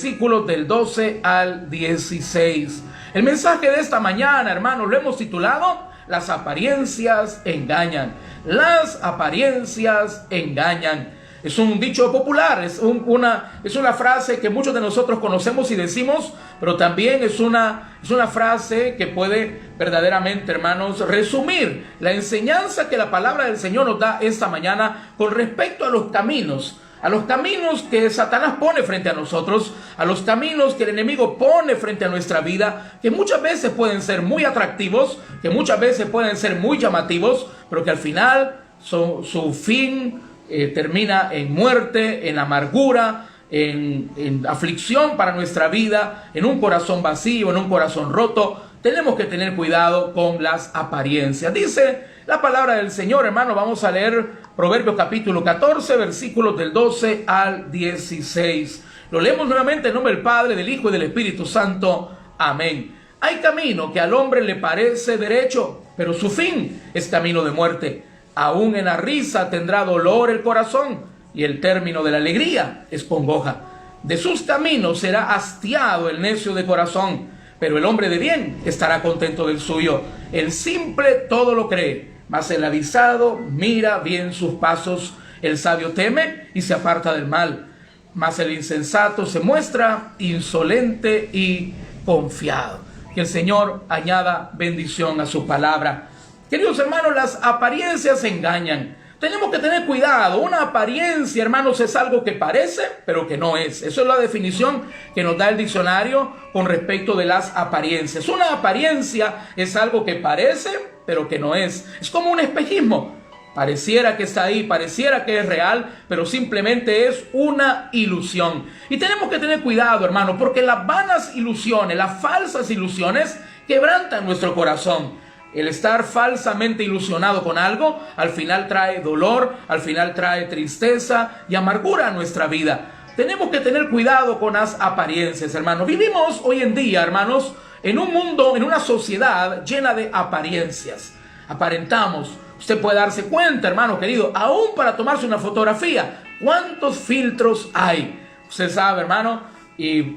Versículos del 12 al 16. El mensaje de esta mañana, hermanos, lo hemos titulado Las apariencias engañan. Las apariencias engañan. Es un dicho popular, es una frase que muchos de nosotros conocemos y decimos, pero también es una frase que puede verdaderamente, hermanos, resumir la enseñanza que la palabra del Señor nos da esta mañana con respecto a los caminos que Satanás pone frente a nosotros, a los caminos que el enemigo pone frente a nuestra vida, que muchas veces pueden ser muy atractivos, que muchas veces pueden ser muy llamativos, pero que al final su fin termina en muerte, en amargura, en aflicción para nuestra vida, en un corazón vacío, en un corazón roto. Tenemos que tener cuidado con las apariencias. Dice la palabra del Señor, hermano, vamos a leer Proverbios capítulo 14, versículos del 12 al 16. Lo leemos nuevamente en nombre del Padre, del Hijo y del Espíritu Santo. Amén. Hay camino que al hombre le parece derecho, pero su fin es camino de muerte. Aún en la risa tendrá dolor el corazón, y el término de la alegría es congoja. De sus caminos será hastiado el necio de corazón, pero el hombre de bien estará contento del suyo. El simple todo lo cree, mas el avisado mira bien sus pasos. El sabio teme y se aparta del mal, mas el insensato se muestra insolente y confiado. Que el Señor añada bendición a su palabra. Queridos hermanos, las apariencias engañan. Tenemos que tener cuidado. Una apariencia, hermanos, es algo que parece, pero que no es. Eso es la definición que nos da el diccionario con respecto de las apariencias. Una apariencia es algo que parece, pero que no es. Es como un espejismo. Pareciera que está ahí, pareciera que es real, pero simplemente es una ilusión. Y tenemos que tener cuidado, hermano, porque las vanas ilusiones, las falsas ilusiones, quebrantan nuestro corazón. El estar falsamente ilusionado con algo, al final trae dolor, al final trae tristeza y amargura a nuestra vida. Tenemos que tener cuidado con las apariencias, hermanos. Vivimos hoy en día, hermanos, en un mundo, en una sociedad llena de apariencias. Aparentamos. Usted puede darse cuenta, hermano querido, aún para tomarse una fotografía, ¿cuántos filtros hay? Usted sabe, hermano. Y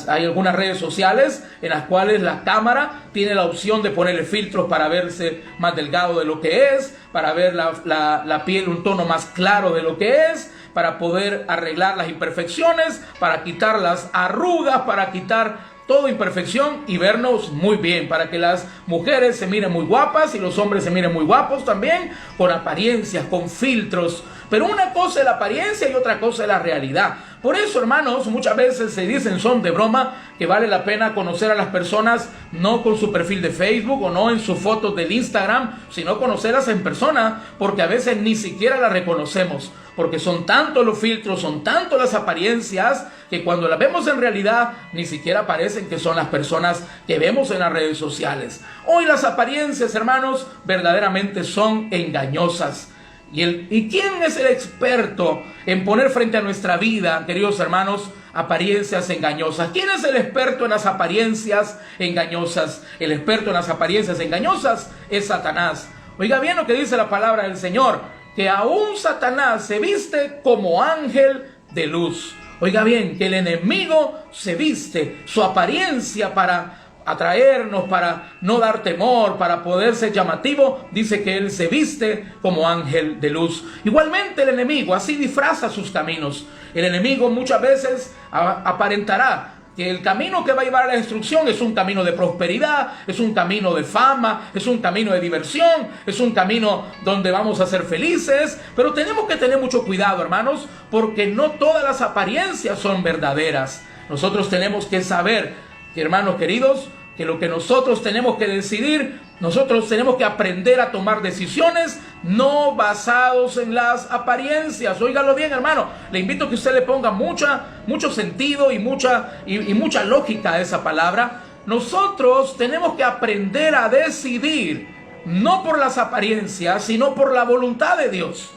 hay algunas redes sociales en las cuales la cámara tiene la opción de ponerle filtros para verse más delgado de lo que es, para ver la piel un tono más claro de lo que es, para poder arreglar las imperfecciones, para quitar las arrugas, para quitar toda imperfección y vernos muy bien, para que las mujeres se miren muy guapas y los hombres se miren muy guapos también, con apariencias, con filtros. Pero una cosa es la apariencia y otra cosa es la realidad. Por eso, hermanos, muchas veces se dicen son de broma que vale la pena conocer a las personas no con su perfil de Facebook o no en sus fotos del Instagram, sino conocerlas en persona, porque a veces ni siquiera las reconocemos, porque son tantos los filtros, son tantas las apariencias, que cuando las vemos en realidad ni siquiera parecen que son las personas que vemos en las redes sociales. Hoy las apariencias, hermanos, verdaderamente son engañosas. ¿Y quién es el experto en poner frente a nuestra vida, queridos hermanos, apariencias engañosas? ¿Quién es el experto en las apariencias engañosas? El experto en las apariencias engañosas es Satanás. Oiga bien lo que dice la palabra del Señor, que aún Satanás se viste como ángel de luz. Oiga bien, que el enemigo se viste, su apariencia para atraernos, para no dar temor, para poder ser llamativo, dice que él se viste como ángel de luz. Igualmente el enemigo así disfraza sus caminos. El enemigo muchas veces aparentará que el camino que va a llevar a la destrucción es un camino de prosperidad, es un camino de fama, es un camino de diversión, es un camino donde vamos a ser felices. Pero tenemos que tener mucho cuidado, hermanos, porque no todas las apariencias son verdaderas. Nosotros tenemos que saber, hermanos queridos, que lo que nosotros tenemos que decidir, nosotros tenemos que aprender a tomar decisiones no basados en las apariencias. Óigalo bien, hermano, le invito a que usted le ponga mucho sentido y mucha lógica a esa palabra. Nosotros tenemos que aprender a decidir no por las apariencias, sino por la voluntad de Dios.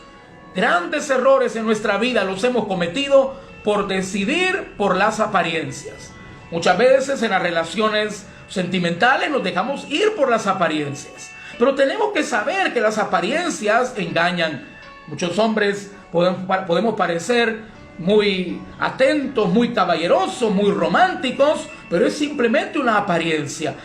Grandes errores en nuestra vida los hemos cometido por decidir por las apariencias. Muchas veces en las relaciones sentimentales nos dejamos ir por las apariencias. Pero tenemos que saber que las apariencias engañan. Muchos hombres podemos parecer muy atentos, muy caballerosos, muy románticos, pero es simplemente una apariencia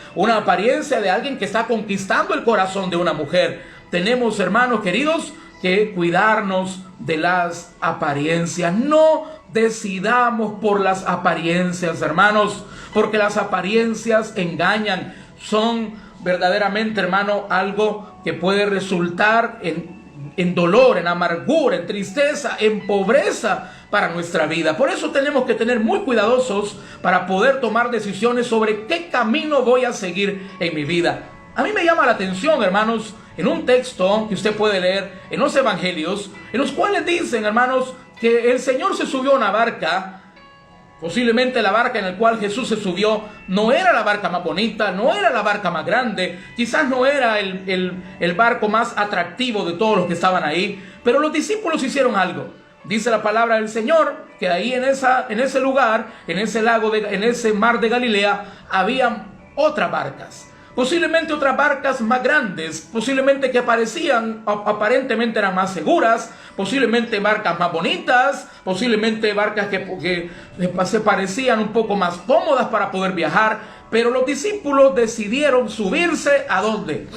de alguien que está conquistando el corazón de una mujer. Tenemos, hermanos queridos, que cuidarnos de las apariencias. No decidamos por las apariencias, hermanos, porque las apariencias engañan. Son verdaderamente, hermano, algo que puede resultar en dolor, en amargura, en tristeza, en pobreza para nuestra vida. Por eso tenemos que tener muy cuidadosos para poder tomar decisiones sobre qué camino voy a seguir en mi vida. A mí me llama la atención, hermanos, en un texto que usted puede leer en los evangelios, en los cuales dicen, hermanos, que el Señor se subió a una barca. Posiblemente la barca en la cual Jesús se subió no era la barca más bonita, no era la barca más grande, quizás no era el barco más atractivo de todos los que estaban ahí, pero los discípulos hicieron algo. Dice la palabra del Señor que ahí en ese lugar, en ese lago, en ese mar de Galilea, había otras barcas. Posiblemente otras barcas más grandes, posiblemente que aparentemente eran más seguras, posiblemente barcas más bonitas, posiblemente barcas que se parecían un poco más cómodas para poder viajar, pero los discípulos decidieron subirse ¿a dónde?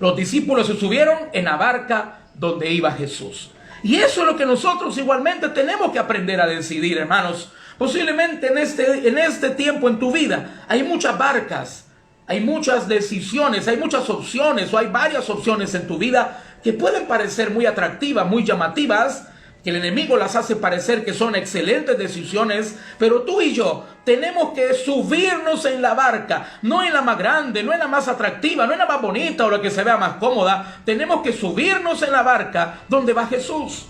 Los discípulos se subieron en la barca donde iba Jesús. Y eso es lo que nosotros igualmente tenemos que aprender a decidir, hermanos. Posiblemente en este tiempo en tu vida hay muchas barcas. Hay muchas decisiones, hay muchas opciones o hay varias opciones en tu vida que pueden parecer muy atractivas, muy llamativas, que el enemigo las hace parecer que son excelentes decisiones, pero tú y yo tenemos que subirnos en la barca, no en la más grande, no en la más atractiva, no en la más bonita o la que se vea más cómoda. Tenemos que subirnos en la barca donde va Jesús.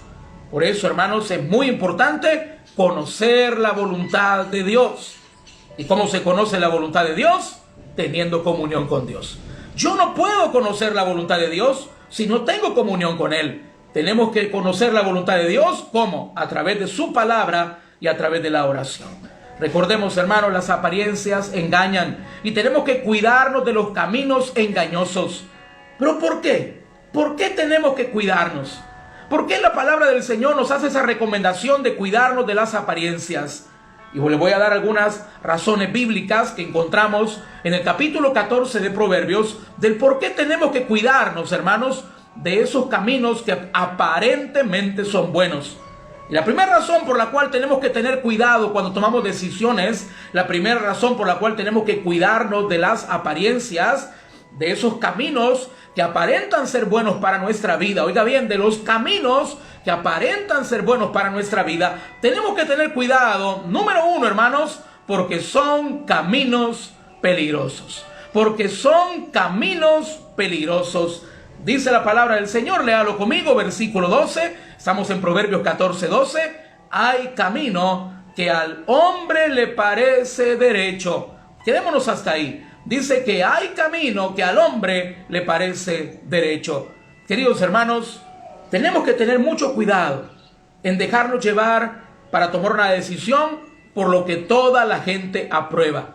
Por eso, hermanos, es muy importante conocer la voluntad de Dios. ¿Y cómo se conoce la voluntad de Dios? Teniendo comunión con Dios. Yo no puedo conocer la voluntad de Dios si no tengo comunión con Él. Tenemos que conocer la voluntad de Dios, ¿cómo? A través de su palabra y a través de la oración. Recordemos, hermanos, las apariencias engañan y tenemos que cuidarnos de los caminos engañosos. ¿Pero por qué? ¿Por qué tenemos que cuidarnos? ¿Por qué la palabra del Señor nos hace esa recomendación de cuidarnos de las apariencias? Y le voy a dar algunas razones bíblicas que encontramos en el capítulo 14 de Proverbios del por qué tenemos que cuidarnos, hermanos, de esos caminos que aparentemente son buenos. Y la primera razón por la cual tenemos que tener cuidado cuando tomamos decisiones, la primera razón por la cual tenemos que cuidarnos de las apariencias, de esos caminos que aparentan ser buenos para nuestra vida. Oiga bien, de los caminos que aparentan ser buenos para nuestra vida, tenemos que tener cuidado, número uno, hermanos, porque son caminos peligrosos. Porque son caminos peligrosos. Dice la palabra del Señor, léalo conmigo, versículo 12, estamos en Proverbios 14:12. Hay camino que al hombre le parece derecho. Quedémonos hasta ahí. Dice que hay camino que al hombre le parece derecho. Queridos hermanos, tenemos que tener mucho cuidado en dejarnos llevar para tomar una decisión por lo que toda la gente aprueba.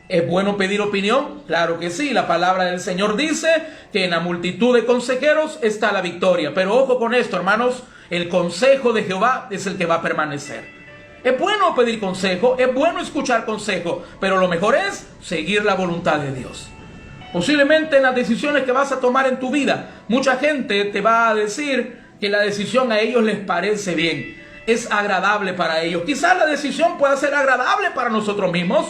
¿Es bueno pedir opinión? Claro que sí. La palabra del Señor dice que en la multitud de consejeros está la victoria. Pero ojo con esto, hermanos, el consejo de Jehová es el que va a permanecer. Es bueno pedir consejo, es bueno escuchar consejo, pero lo mejor es seguir la voluntad de Dios. Posiblemente en las decisiones que vas a tomar en tu vida, mucha gente te va a decir que la decisión a ellos les parece bien, es agradable para ellos. Quizás la decisión pueda ser agradable para nosotros mismos,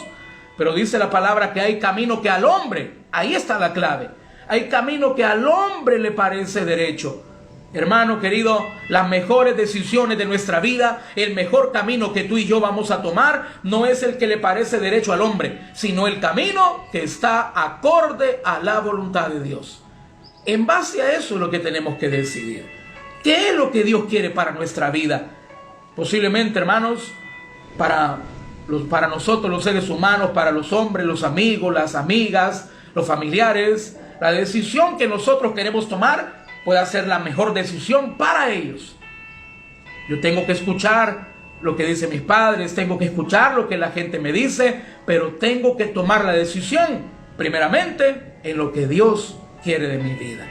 pero dice la palabra que hay camino que al hombre, ahí está la clave, hay camino que al hombre le parece derecho. Hermano querido, las mejores decisiones de nuestra vida, el mejor camino que tú y yo vamos a tomar, no es el que le parece derecho al hombre, sino el camino que está acorde a la voluntad de Dios. En base a eso es lo que tenemos que decidir. ¿Qué es lo que Dios quiere para nuestra vida? Posiblemente, hermanos, para nosotros los seres humanos, para los hombres, los amigos, las amigas, los familiares, la decisión que nosotros queremos tomar pueda ser la mejor decisión para ellos. Yo tengo que escuchar lo que dicen mis padres, tengo que escuchar lo que la gente me dice, pero tengo que tomar la decisión, primeramente, en lo que Dios quiere de mi vida.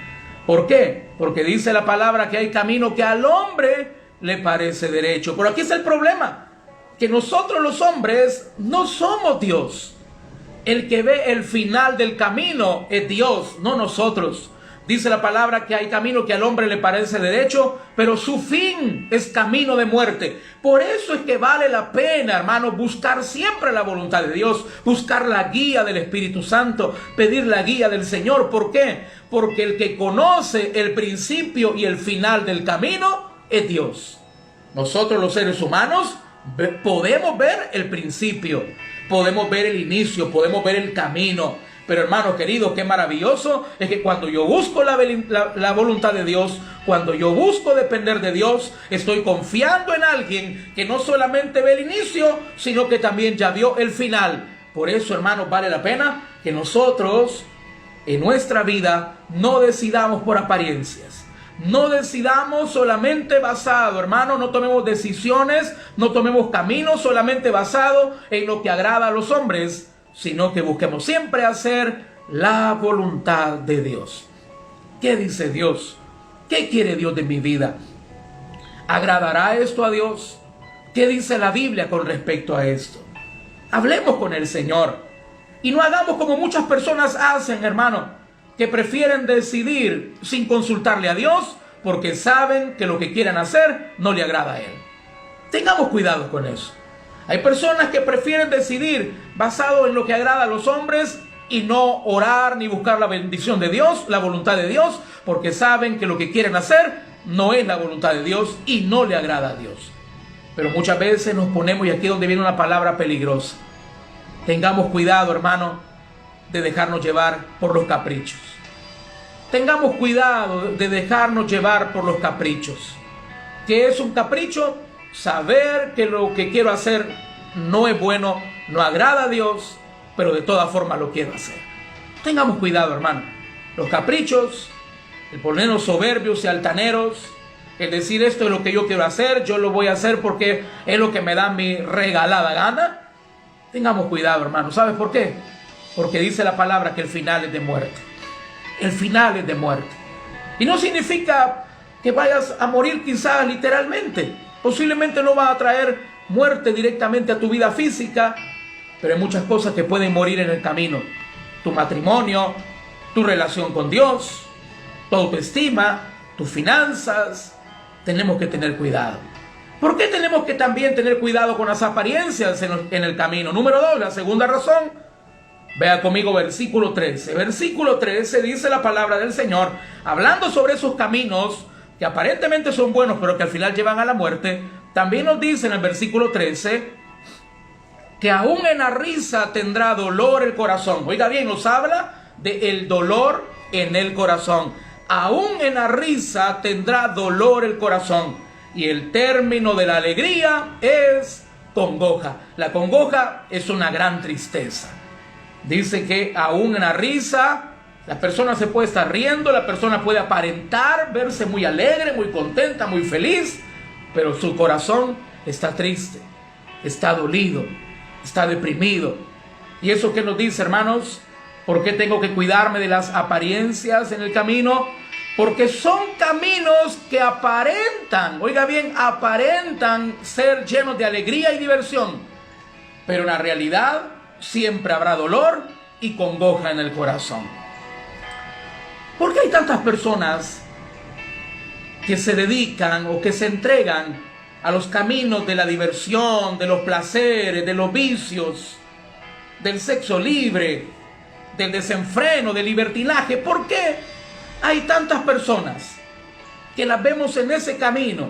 ¿Por qué? Porque dice la palabra que hay camino que al hombre le parece derecho. Pero aquí está el problema, que nosotros los hombres no somos Dios. El que ve el final del camino es Dios, no nosotros. Dice la palabra que hay camino que al hombre le parece derecho, pero su fin es camino de muerte. Por eso es que vale la pena, hermanos, buscar siempre la voluntad de Dios, buscar la guía del Espíritu Santo, pedir la guía del Señor. ¿Por qué? Porque el que conoce el principio y el final del camino es Dios. Nosotros los seres humanos podemos ver el principio, podemos ver el inicio, podemos ver el camino. Pero hermanos queridos, qué maravilloso es que cuando yo busco la voluntad de Dios, cuando yo busco depender de Dios, estoy confiando en alguien que no solamente ve el inicio, sino que también ya vio el final. Por eso, hermanos, vale la pena que nosotros en nuestra vida no decidamos por apariencias. No decidamos solamente basado, hermano, no tomemos decisiones, no tomemos caminos solamente basado en lo que agrada a los hombres, sino que busquemos siempre hacer la voluntad de Dios. ¿Qué dice Dios? ¿Qué quiere Dios de mi vida? ¿Agradará esto a Dios? ¿Qué dice la Biblia con respecto a esto? Hablemos con el Señor y no hagamos como muchas personas hacen, hermano, que prefieren decidir sin consultarle a Dios porque saben que lo que quieren hacer no le agrada a Él. Tengamos cuidado con eso. Hay personas que prefieren decidir basado en lo que agrada a los hombres y no orar ni buscar la bendición de Dios, la voluntad de Dios, porque saben que lo que quieren hacer no es la voluntad de Dios y no le agrada a Dios. Pero muchas veces nos ponemos, y aquí es donde viene una palabra peligrosa. Tengamos cuidado, hermano, de dejarnos llevar por los caprichos. Tengamos cuidado de dejarnos llevar por los caprichos. ¿Qué es un capricho? Saber que lo que quiero hacer no es bueno, no agrada a Dios, pero de todas formas lo quiero hacer. Tengamos cuidado, hermano. Los caprichos, el ponernos soberbios y altaneros, el decir esto es lo que yo quiero hacer, yo lo voy a hacer porque es lo que me da mi regalada gana. Tengamos cuidado, hermano. ¿Sabes por qué? Porque dice la palabra que el final es de muerte. El final es de muerte. Y no significa que vayas a morir quizás literalmente. Posiblemente no va a traer muerte directamente a tu vida física, pero hay muchas cosas que pueden morir en el camino. Tu matrimonio, tu relación con Dios, tu autoestima, tus finanzas. Tenemos que tener cuidado. ¿Por qué tenemos que también tener cuidado con las apariencias en el camino? Número 2, la segunda razón. Vea conmigo versículo 13. Versículo 13 dice la palabra del Señor, hablando sobre esos caminos que aparentemente son buenos, pero que al final llevan a la muerte. También nos dice en el versículo 13 que aún en la risa tendrá dolor el corazón. Oiga bien, nos habla del dolor en el corazón. Aún en la risa tendrá dolor el corazón. Y el término de la alegría es congoja. La congoja es una gran tristeza. Dice que aún en la risa la persona se puede estar riendo, la persona puede aparentar, verse muy alegre, muy contenta, muy feliz, pero su corazón está triste, está dolido, está deprimido. ¿Y eso qué nos dice, hermanos? ¿Por qué tengo que cuidarme de las apariencias en el camino? Porque son caminos que aparentan, oiga bien, aparentan ser llenos de alegría y diversión, pero en la realidad siempre habrá dolor y congoja en el corazón. ¿Por qué hay tantas personas que se dedican o que se entregan a los caminos de la diversión, de los placeres, de los vicios, del sexo libre, del desenfreno, del libertinaje? ¿Por qué hay tantas personas que las vemos en ese camino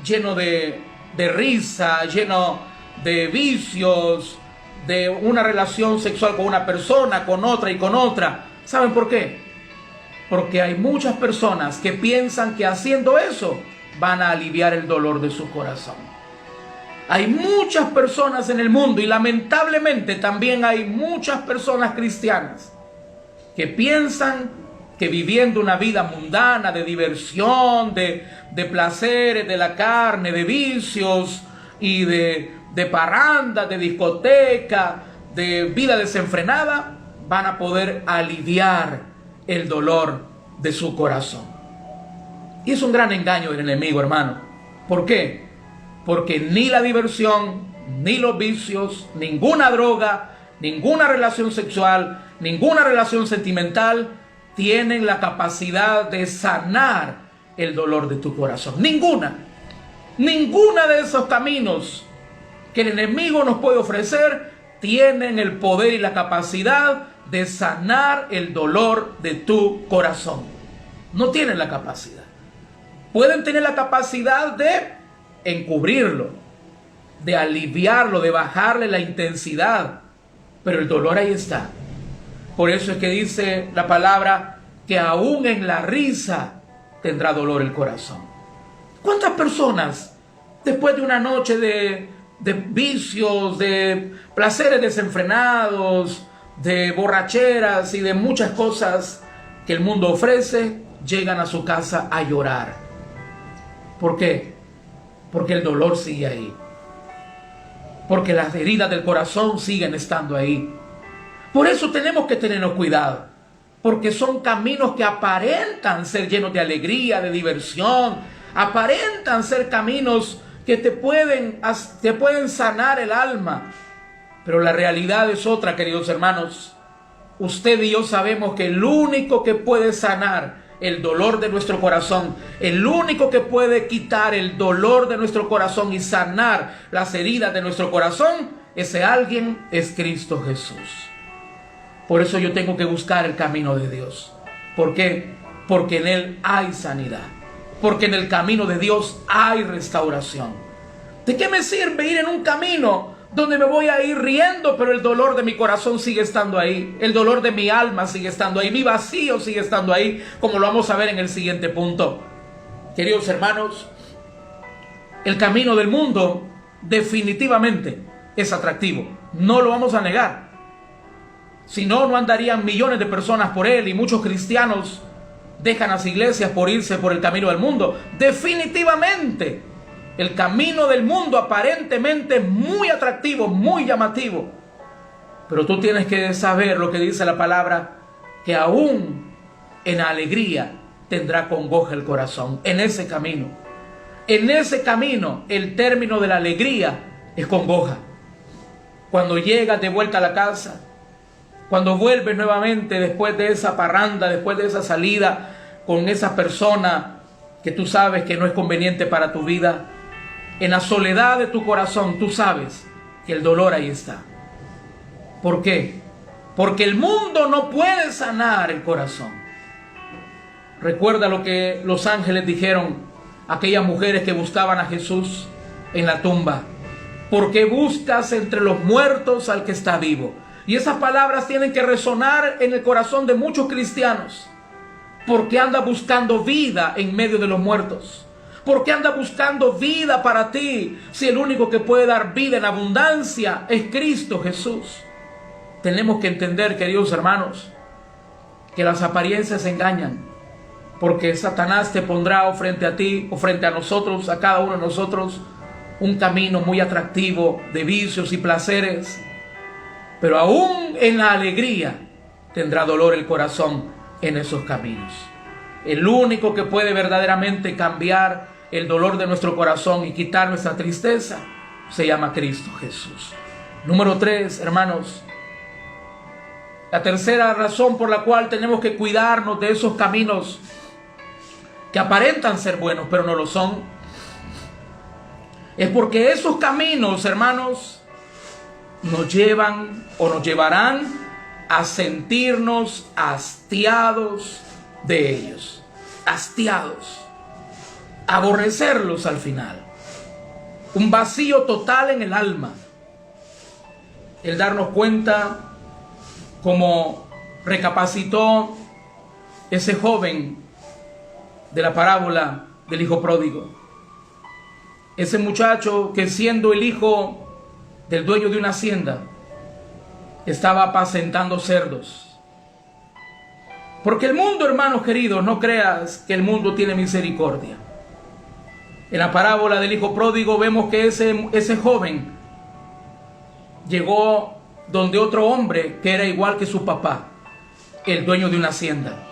lleno de risa, lleno de vicios, de una relación sexual con una persona, con otra y con otra? ¿Saben por qué? Porque hay muchas personas que piensan que haciendo eso van a aliviar el dolor de su corazón. Hay muchas personas en el mundo, y lamentablemente también hay muchas personas cristianas que piensan que viviendo una vida mundana de diversión, de placeres de la carne, de vicios y de parranda, de discoteca, de vida desenfrenada, van a poder aliviar el dolor de su corazón. Y es un gran engaño del enemigo, hermano. ¿Por qué? Porque ni la diversión, ni los vicios, ninguna droga, ninguna relación sexual, ninguna relación sentimental tienen la capacidad de sanar el dolor de tu corazón. Ninguna de esos caminos que el enemigo nos puede ofrecer tienen el poder y la capacidad de sanar el dolor de tu corazón. No tienen la capacidad. Pueden tener la capacidad de encubrirlo, de aliviarlo, de bajarle la intensidad, pero el dolor ahí está. Por eso es que dice la palabra que aún en la risa tendrá dolor el corazón. ¿Cuántas personas después de una noche de vicios, de placeres desenfrenados, de borracheras y de muchas cosas que el mundo ofrece, llegan a su casa a llorar? ¿Por qué? Porque el dolor sigue ahí. Porque las heridas del corazón siguen estando ahí. Por eso tenemos que tenernos cuidado. Porque son caminos que aparentan ser llenos de alegría, de diversión. Aparentan ser caminos que te pueden sanar el alma. Pero la realidad es otra, queridos hermanos. Usted y yo sabemos que el único que puede sanar el dolor de nuestro corazón, el único que puede quitar el dolor de nuestro corazón y sanar las heridas de nuestro corazón, ese alguien es Cristo Jesús. Por eso yo tengo que buscar el camino de Dios. ¿Por qué? Porque en Él hay sanidad. Porque en el camino de Dios hay restauración. ¿De qué me sirve ir en un camino donde me voy a ir riendo, pero el dolor de mi corazón sigue estando ahí? El dolor de mi alma sigue estando ahí. Mi vacío sigue estando ahí, como lo vamos a ver en el siguiente punto. Queridos hermanos, el camino del mundo definitivamente es atractivo. No lo vamos a negar. Si no, no andarían millones de personas por él y muchos cristianos dejan las iglesias por irse por el camino del mundo. Definitivamente, el camino del mundo aparentemente es muy atractivo, muy llamativo. Pero tú tienes que saber lo que dice la palabra, que aún en alegría tendrá congoja el corazón. En ese camino, el término de la alegría es congoja. Cuando llegas de vuelta a la casa, cuando vuelves nuevamente después de esa parranda, después de esa salida con esa persona que tú sabes que no es conveniente para tu vida, en la soledad de tu corazón tú sabes que el dolor ahí está. ¿Por qué? Porque el mundo no puede sanar el corazón. Recuerda lo que los ángeles dijeron a aquellas mujeres que buscaban a Jesús en la tumba. ¿Por qué buscas entre los muertos al que está vivo? Y esas palabras tienen que resonar en el corazón de muchos cristianos. ¿Por qué anda buscando vida en medio de los muertos? ¿Por qué anda buscando vida para ti si el único que puede dar vida en abundancia es Cristo Jesús? Tenemos que entender, queridos hermanos, que las apariencias engañan. Porque Satanás te pondrá frente a ti o frente a nosotros, a cada uno de nosotros, un camino muy atractivo de vicios y placeres. Pero aún en la alegría tendrá dolor el corazón en esos caminos. El único que puede verdaderamente cambiar el dolor de nuestro corazón y quitar nuestra tristeza se llama Cristo Jesús. Número 3, hermanos. La tercera razón por la cual tenemos que cuidarnos de esos caminos que aparentan ser buenos pero no lo son, es porque esos caminos, hermanos, nos llevan o nos llevarán a sentirnos hastiados de ellos, hastiados, aborrecerlos al final, un vacío total en el alma. El darnos cuenta, como recapacitó ese joven de la parábola del hijo pródigo, ese muchacho que siendo el hijo del dueño de una hacienda, estaba apacentando cerdos. Porque el mundo, hermanos queridos, no creas que el mundo tiene misericordia. En la parábola del hijo pródigo vemos que ese joven llegó donde otro hombre que era igual que su papá, el dueño de una hacienda.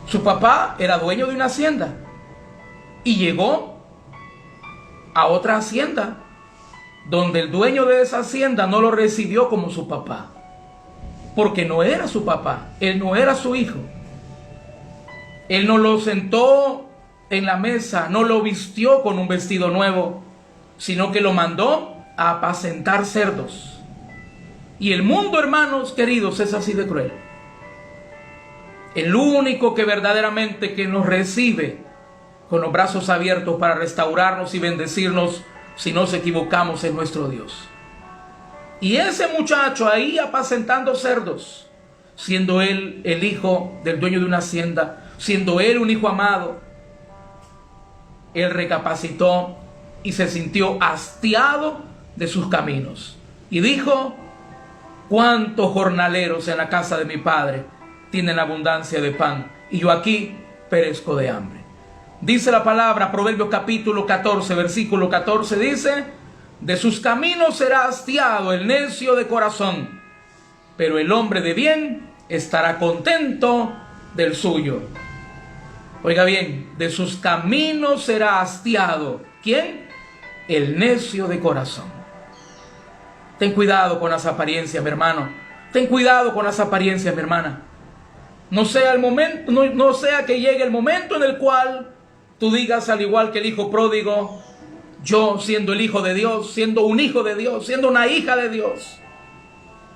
Su papá era dueño de una hacienda y llegó a otra hacienda donde el dueño de esa hacienda no lo recibió como su papá, porque no era su papá, él no era su hijo. Él no lo sentó en la mesa, no lo vistió con un vestido nuevo, sino que lo mandó a apacentar cerdos. Y el mundo, hermanos queridos, es así de cruel. El único que verdaderamente que nos recibe con los brazos abiertos para restaurarnos y bendecirnos si nos equivocamos es nuestro Dios. Y ese muchacho ahí apacentando cerdos, siendo él el hijo del dueño de una hacienda, siendo él un hijo amado, él recapacitó y se sintió hastiado de sus caminos. Y dijo: ¿cuántos jornaleros en la casa de mi padre tienen abundancia de pan, y yo aquí perezco de hambre? Dice la palabra, Proverbios capítulo 14, versículo 14, dice: de sus caminos será hastiado el necio de corazón, pero el hombre de bien estará contento del suyo. Oiga bien, de sus caminos será hastiado. ¿Quién? El necio de corazón. Ten cuidado con las apariencias, mi hermano. Ten cuidado con las apariencias, mi hermana. No sea el momento, no sea que llegue el momento en el cual tú digas, al igual que el hijo pródigo: yo, siendo el hijo de Dios, siendo un hijo de Dios, siendo una hija de Dios,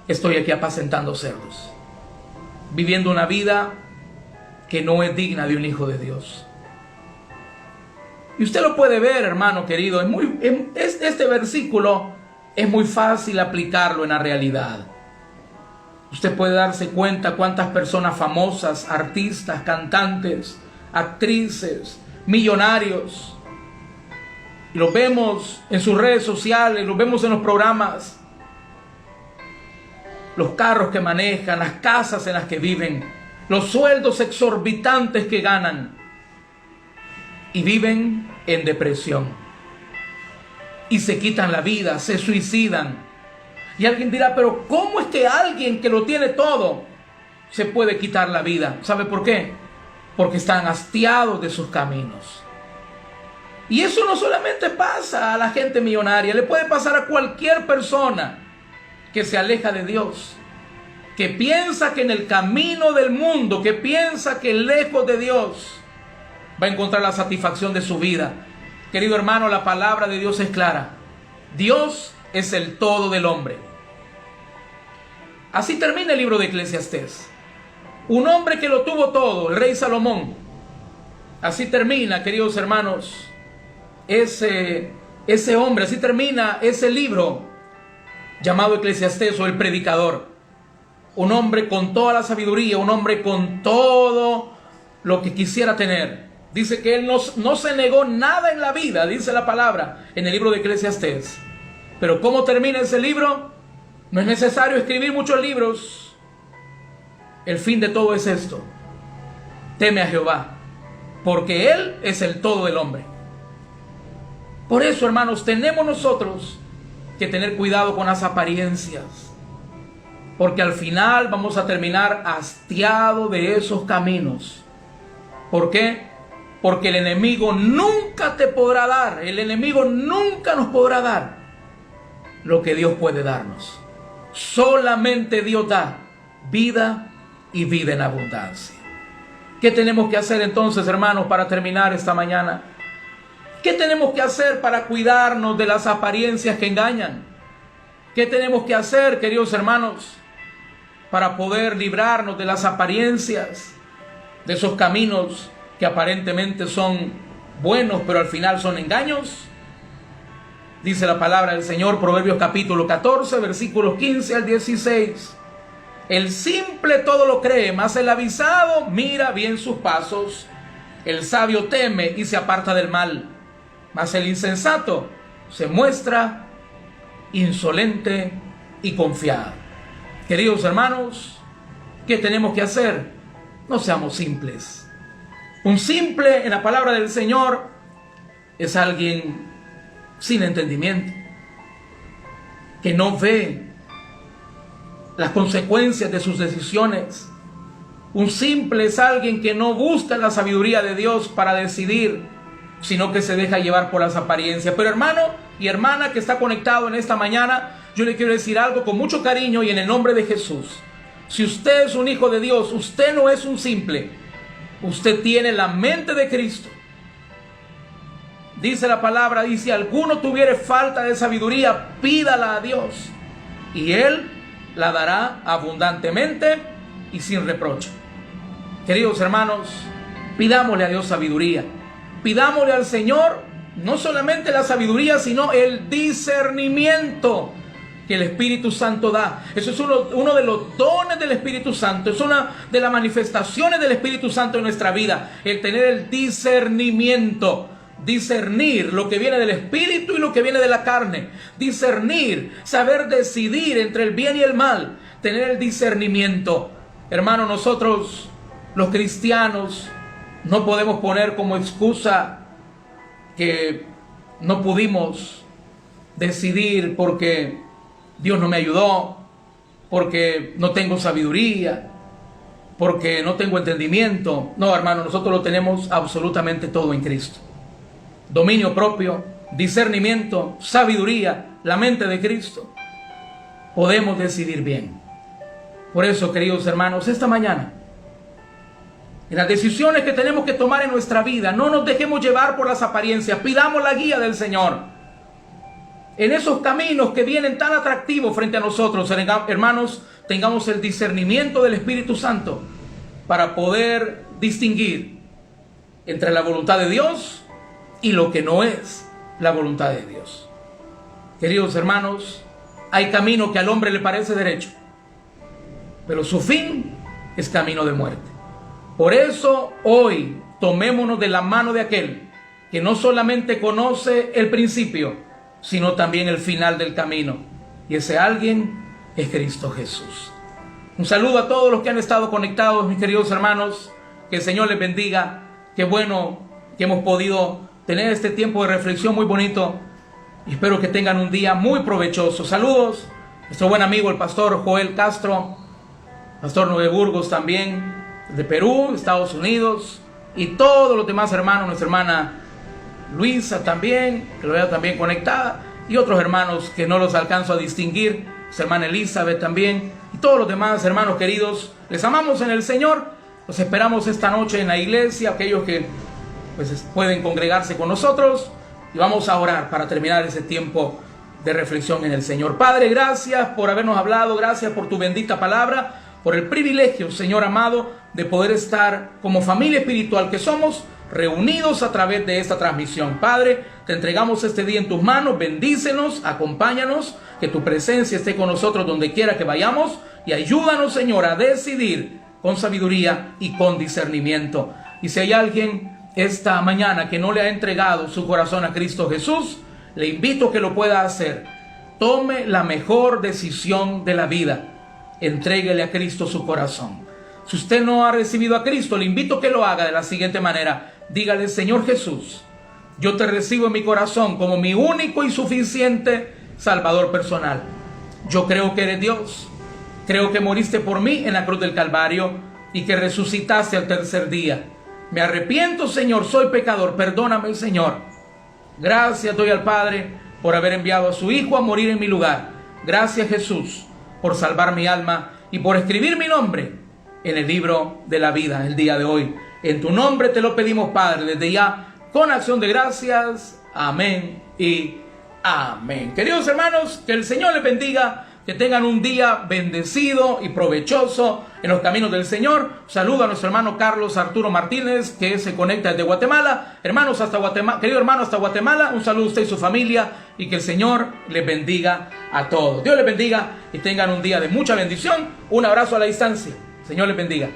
estoy aquí apacentando cerdos, viviendo una vida que no es digna de un hijo de Dios. Y usted lo puede ver, hermano querido. Este versículo es muy fácil aplicarlo en la realidad. Usted puede darse cuenta cuántas personas famosas, artistas, cantantes, actrices, millonarios, y los vemos en sus redes sociales, los vemos en los programas, los carros que manejan, las casas en las que viven, los sueldos exorbitantes que ganan, y viven en depresión y se quitan la vida, se suicidan. Y alguien dirá: pero ¿cómo es que alguien que lo tiene todo se puede quitar la vida? ¿Sabe por qué? Porque están hastiados de sus caminos. Y eso no solamente pasa a la gente millonaria, le puede pasar a cualquier persona que se aleja de Dios, que piensa que en el camino del mundo, que piensa que lejos de Dios va a encontrar la satisfacción de su vida. Querido hermano, la palabra de Dios es clara. Dios es el todo del hombre. Así termina el libro de Eclesiastés. Un hombre que lo tuvo todo, el rey Salomón. Así termina, queridos hermanos, ese hombre, así termina ese libro llamado Eclesiastés, o el predicador. Un hombre con toda la sabiduría, un hombre con todo lo que quisiera tener. Dice que él no se negó nada en la vida, dice la palabra en el libro de Eclesiastés. Pero ¿cómo termina ese libro? No es necesario escribir muchos libros. El fin de todo es esto: teme a Jehová, porque Él es el todo del hombre. Por eso, hermanos, tenemos nosotros que tener cuidado con las apariencias, porque al final vamos a terminar hastiados de esos caminos. ¿Por qué? Porque el enemigo nunca te podrá dar, el enemigo nunca nos podrá dar lo que Dios puede darnos. Solamente Dios da vida y vida en abundancia. ¿Qué tenemos que hacer entonces, hermanos, para terminar esta mañana? ¿Qué tenemos que hacer para cuidarnos de las apariencias que engañan? ¿Qué tenemos que hacer, queridos hermanos, para poder librarnos de las apariencias, de esos caminos que aparentemente son buenos, pero al final son engaños? Dice la palabra del Señor, Proverbios capítulo 14, versículos 15 al 16. El simple todo lo cree, mas el avisado mira bien sus pasos. El sabio teme y se aparta del mal, mas el insensato se muestra insolente y confiado. Queridos hermanos, ¿qué tenemos que hacer? No seamos simples. Un simple en la palabra del Señor es alguien sin entendimiento, que no ve las consecuencias de sus decisiones, Un simple es alguien que no busca la sabiduría de Dios para decidir, sino que se deja llevar por las apariencias. Pero hermano y hermana que está conectado en esta mañana, yo le quiero decir algo con mucho cariño y en el nombre de Jesús. Si usted es un hijo de Dios, usted no es un simple. Usted tiene la mente de Cristo. Dice la palabra, dice, si alguno tuviere falta de sabiduría, pídala a Dios, y Él la dará abundantemente y sin reproche. Queridos hermanos, pidámosle a Dios sabiduría. Pidámosle al Señor no solamente la sabiduría, sino el discernimiento que el Espíritu Santo da. Eso es uno de los dones del Espíritu Santo. Es una de las manifestaciones del Espíritu Santo en nuestra vida. El tener el discernimiento. Discernir lo que viene del Espíritu y lo que viene de la carne. Discernir, saber decidir entre el bien y el mal. Tener el discernimiento. Hermano, nosotros los cristianos no podemos poner como excusa que no pudimos decidir porque Dios no me ayudó, porque no tengo sabiduría, porque no tengo entendimiento. No, hermano, nosotros lo tenemos absolutamente todo en Cristo. Dominio propio, discernimiento, sabiduría, la mente de Cristo. Podemos decidir bien. Por eso, queridos hermanos, esta mañana, en las decisiones que tenemos que tomar en nuestra vida, no nos dejemos llevar por las apariencias. Pidamos la guía del Señor. En esos caminos que vienen tan atractivos frente a nosotros, hermanos, tengamos el discernimiento del Espíritu Santo para poder distinguir entre la voluntad de Dios y lo que no es la voluntad de Dios. Queridos hermanos, hay camino que al hombre le parece derecho, pero su fin es camino de muerte. Por eso hoy tomémonos de la mano de aquel que no solamente conoce el principio, sino también el final del camino. Y ese alguien es Cristo Jesús. Un saludo a todos los que han estado conectados, mis queridos hermanos. Que el Señor les bendiga. Qué bueno que hemos podido tener este tiempo de reflexión muy bonito. Y espero que tengan un día muy provechoso. Saludos. Nuestro buen amigo el pastor Joel Castro, pastor Nueve Burgos también, de Perú, Estados Unidos, y todos los demás hermanos, nuestra hermana Luisa también, que lo veo también conectada, y otros hermanos que no los alcanzo a distinguir, su hermana Elizabeth también, y todos los demás hermanos queridos. Les amamos en el Señor. Los esperamos esta noche en la iglesia, aquellos que pues pueden congregarse con nosotros, y vamos a orar para terminar ese tiempo de reflexión en el Señor. Padre, gracias por habernos hablado, gracias por tu bendita palabra, por el privilegio, Señor amado, de poder estar como familia espiritual que somos, reunidos a través de esta transmisión. Padre, te entregamos este día en tus manos. Bendícenos, acompáñanos, que tu presencia esté con nosotros donde quiera que vayamos, y ayúdanos, Señor, a decidir con sabiduría y con discernimiento. Y si hay alguien esta mañana que no le ha entregado su corazón a Cristo Jesús, le invito a que lo pueda hacer. Tome la mejor decisión de la vida. Entréguele a Cristo su corazón. Si usted no ha recibido a Cristo, le invito a que lo haga de la siguiente manera. Dígale: Señor Jesús, yo te recibo en mi corazón como mi único y suficiente Salvador personal. Yo creo que eres Dios. Creo que moriste por mí en la cruz del Calvario y que resucitaste al tercer día. Me arrepiento, Señor, soy pecador. Perdóname, Señor. Gracias doy al Padre por haber enviado a su Hijo a morir en mi lugar. Gracias, Jesús, por salvar mi alma y por escribir mi nombre en el libro de la vida el día de hoy. En tu nombre te lo pedimos, Padre, desde ya, con acción de gracias. Amén y amén. Queridos hermanos, que el Señor les bendiga, que tengan un día bendecido y provechoso en los caminos del Señor. Saludo a nuestro hermano Carlos Arturo Martínez, que se conecta desde Guatemala. Hermanos hasta Guatemala, querido hermano hasta Guatemala, un saludo a usted y su familia, y que el Señor les bendiga a todos. Dios les bendiga y tengan un día de mucha bendición. Un abrazo a la distancia. Señor les bendiga.